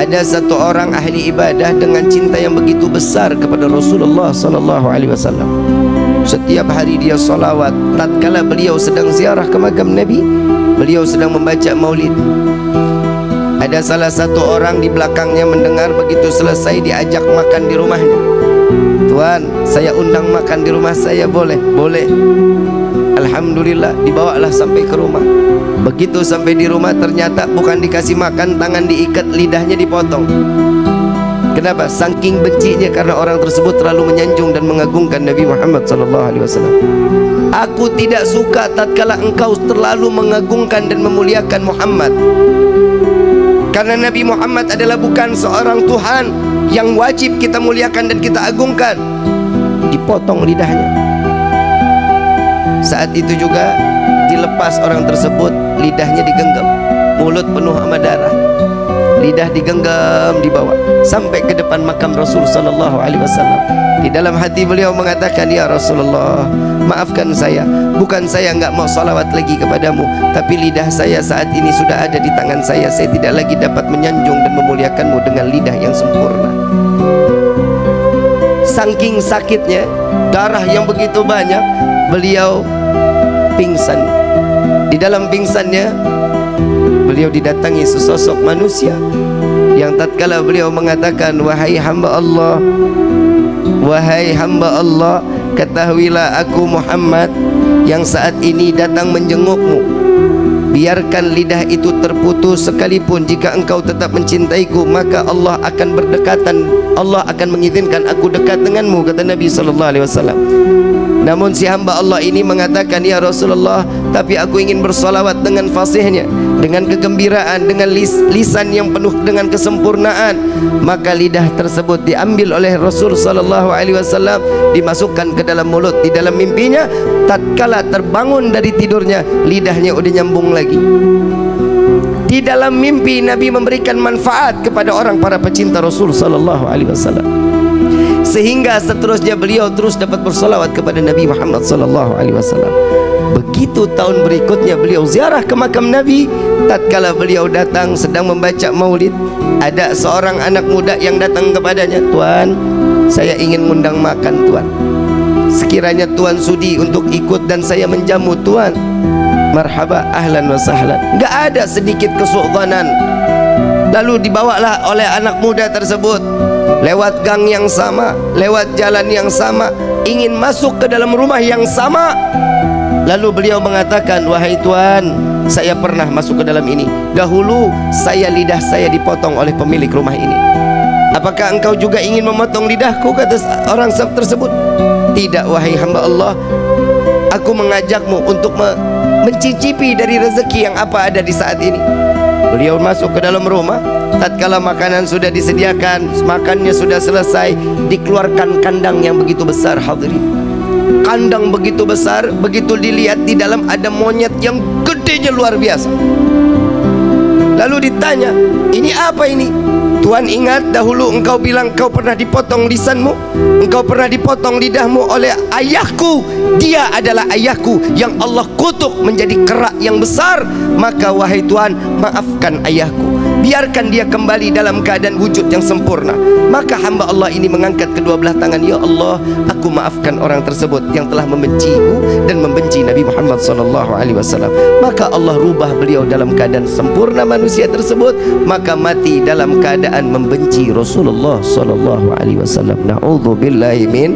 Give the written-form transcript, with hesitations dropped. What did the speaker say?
Ada satu orang ahli ibadah dengan cinta yang begitu besar kepada Rasulullah sallallahu alaihi wasallam. Setiap hari dia salawat. Tatkala beliau sedang ziarah ke makam Nabi, beliau sedang membaca maulid. Ada salah satu orang di belakangnya mendengar, begitu selesai diajak makan di rumahnya. Tuan, saya undang makan di rumah saya, boleh? Boleh. Alhamdulillah, dibawalah sampai ke rumah. Begitu sampai di rumah, ternyata bukan dikasih makan, tangan diikat, lidahnya dipotong. Kenapa? Saking bencinya karena orang tersebut terlalu menyanjung dan mengagungkan Nabi Muhammad SAW. Aku tidak suka tatkala engkau terlalu mengagungkan dan memuliakan Muhammad, karena Nabi Muhammad adalah bukan seorang Tuhan yang wajib kita muliakan dan kita agungkan. Dipotong lidahnya. Saat itu juga dilepas orang tersebut, lidahnya digenggam, mulut penuh sama darah, lidah digenggam, dibawa sampai ke depan makam Rasul sallallahu alaihi wasallam. Di dalam hati beliau mengatakan, ya Rasulullah, maafkan saya, bukan saya enggak mau salawat lagi kepadamu, tapi lidah saya saat ini sudah ada di tangan saya tidak lagi dapat menyanjung dan memuliakanmu dengan lidah yang sempurna. Saking sakitnya, darah yang begitu banyak, beliau pingsan. Di dalam pingsannya, beliau didatangi sesosok manusia yang tatkala beliau mengatakan, wahai hamba Allah, wahai hamba Allah, ketahuilah aku Muhammad yang saat ini datang menjengukmu. Biarkan lidah itu terputus sekalipun, jika engkau tetap mencintaiku, maka Allah akan berdekatan, Allah akan mengizinkan aku dekat denganmu, kata Nabi SAW. Namun si hamba Allah ini mengatakan, ya Rasulullah, tapi aku ingin bersalawat dengan fasihnya, dengan kegembiraan, dengan lisan yang penuh dengan kesempurnaan. Maka lidah tersebut diambil oleh Rasul sallallahu alaihi wasallam, dimasukkan ke dalam mulut. Di dalam mimpinya, tatkala terbangun dari tidurnya, lidahnya udah nyambung lagi. Di dalam mimpi Nabi memberikan manfaat kepada orang para pecinta Rasul sallallahu alaihi wasallam, sehingga seterusnya beliau terus dapat bersalawat kepada Nabi Muhammad sallallahu alaihi wasallam. Begitu tahun berikutnya beliau ziarah ke makam Nabi, tatkala beliau datang sedang membaca maulid, ada seorang anak muda yang datang kepadanya, Tuan, saya ingin ngundang makan Tuan, sekiranya Tuan sudi untuk ikut dan saya menjamu Tuan. Marhaba, ahlan wa sahlan. Enggak ada sedikit kesultanan. Lalu dibawalah oleh anak muda tersebut lewat gang yang sama, lewat jalan yang sama, ingin masuk ke dalam rumah yang sama. Lalu beliau mengatakan, wahai Tuan, saya pernah masuk ke dalam ini. Dahulu lidah saya dipotong oleh pemilik rumah ini. Apakah engkau juga ingin memotong lidahku, kata orang tersebut. Tidak, wahai hamba Allah, aku mengajakmu untuk mencicipi dari rezeki yang apa ada di saat ini. Beliau masuk ke dalam rumah. Tatkala makanan sudah disediakan, makannya sudah selesai, dikeluarkan kandang yang begitu besar. Hadirin, kandang begitu besar, begitu dilihat di dalam ada monyet yang gedenya luar biasa. Lalu ditanya, ini apa ini? Tuan, ingat dahulu engkau bilang engkau pernah dipotong lisanmu, engkau pernah dipotong lidahmu oleh ayahku. Dia adalah ayahku yang Allah kutuk menjadi kerak yang besar. Maka wahai Tuan, maafkan ayahku, biarkan dia kembali dalam keadaan wujud yang sempurna. Maka hamba Allah ini mengangkat kedua belah tangan, ya Allah, aku maafkan orang tersebut yang telah membenciku dan membenci Nabi Muhammad SAW. Maka Allah rubah beliau dalam keadaan sempurna manusia tersebut, maka mati dalam keadaan membenci Rasulullah SAW. Na'udzubillahi min